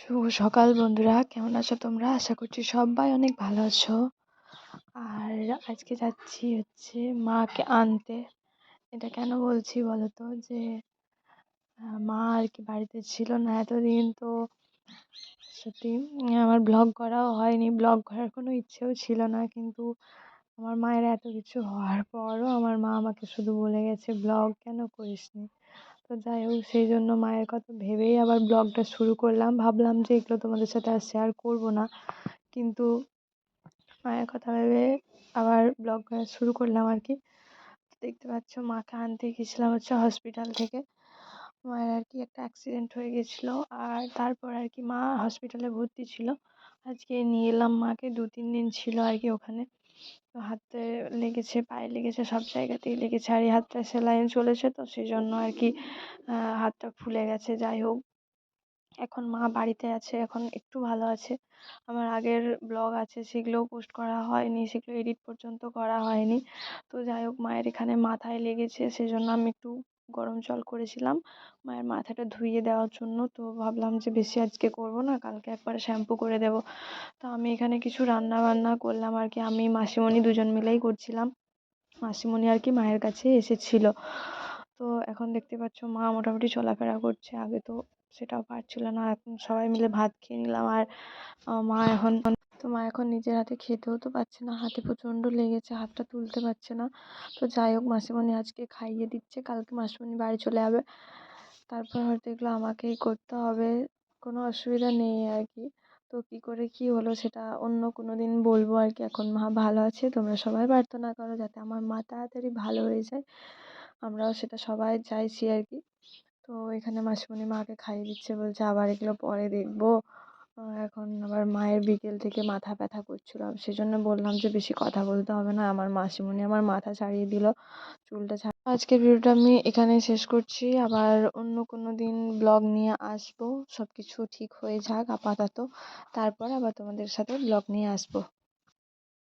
শুভ সকাল বন্ধুরা, কেমন আছো তোমরা? আশা করছি সবাই অনেক ভালো আছো। আর আজকে যাচ্ছি মাকে আনতে। এটা কেন বলছি বলো তো, যে মা আর কি বাড়িতে ছিল না এতদিন। তো সত্যি আমার ব্লগ করাও হয়নি, ব্লগ করার কোনো ইচ্ছেও ছিল না। কিন্তু আমার মায়ের এত কিছু হওয়ার পরও আমার মা আমাকে শুধু বলে গেছে, ব্লগ কেন করিসনি। তো যাই হোক, সেই জন্য মায়ের কথা ভেবেই আবার ব্লগটা শুরু করলাম। ভাবলাম যে এগুলো তোমাদের সাথে আর শেয়ার করবো না, কিন্তু মায়ের কথা ভেবে আবার ব্লগ করা শুরু করলাম আর কি। দেখতে পাচ্ছ, মাকে আনতে গেছিলাম হসপিটাল থেকে। মায়ের আর কি একটা অ্যাক্সিডেন্ট হয়ে গেছিলো, আর তারপর আর কি মা হসপিটালে ভর্তি ছিল। আজকে নিয়ে এলাম মাকে, 2-3 দিন ছিল আর কি ওখানে। তো হাতে লেগেছে, পায়ে লেগেছে, সব জায়গাতেই লেগেছে। আর এই হাতটা সেলাইন চলেছে, তো সেই জন্য আর কি হাতটা ফুলে গেছে। যাই হোক, এখন মা বাড়িতে আছে, এখন একটু ভালো আছে। আমার আগের ব্লগ আছে, সেগুলোও পোস্ট করা হয়নি, সেগুলো এডিট পর্যন্ত করা হয়নি। তো যাই হোক, মায়ের এখানে মাথায় লেগেছে, সেজন্য আমি একটু গরম জল করেছিলাম মায়ের মাথাটা ধুইয়ে দেওয়ার জন্য। তো ভাবলাম যে বেশি আজকে করব না, কালকে একবারে শ্যাম্পু করে দেব। তো আমি এখানে কিছু রান্না বান্না করলাম আর কি, আমি মাসিমণি দুজন মিলেই করছিলাম। মাসিমণি আর কি মায়ের কাছে এসেছিল। তো এখন দেখতে পাচ্ছ মা মোটামুটি চলাফেরা করছে, আগে তো সেটাও পারছিল না। এখন সবাই মিলে ভাত খেয়ে নিলাম। আর মা এখন নিজের হাতে খেতেও তো পারছে না, হাতে প্রচণ্ড লেগেছে, হাতটা তুলতে পারছে না। তো যাই হোক, মাসিমণি আজকে খাইয়ে দিচ্ছে, কালকে মাসিমণি বাড়ি চলে যাবে। তারপর হয়তো এগুলো আমাকেই করতে হবে, কোনো অসুবিধা নেই আর কি। তো কী করে কী হলো সেটা অন্য কোনো দিন বলবো আর কি। এখন মা ভালো আছে, তোমরা সবাই প্রার্থনা করো যাতে আমার মা তাড়াতাড়ি ভালো হয়ে যায়, আমরাও সেটা সবাই চাইছি আর কি। তো এখানে মাসিমণি মাকে খাইয়ে দিচ্ছে, বলছে আবার এগুলো পরে দেখবো। এখন আবার মায়ের বিকেল থেকে মাথা ব্যথা করছিল, সেজন্য বললাম যে বেশি কথা বলতে হবে না। আমার মাসিমণি আমার মাথা ছাড়িয়ে দিল, চুলটা আজকের ভিডিওটা আমি এখানেই শেষ করছি। আবার অন্য কোনো দিন ব্লগ নিয়ে আসবো, সব কিছু ঠিক হয়ে যাক আপাতত, তারপর আবার তোমাদের সাথে ব্লগ নিয়ে আসবো।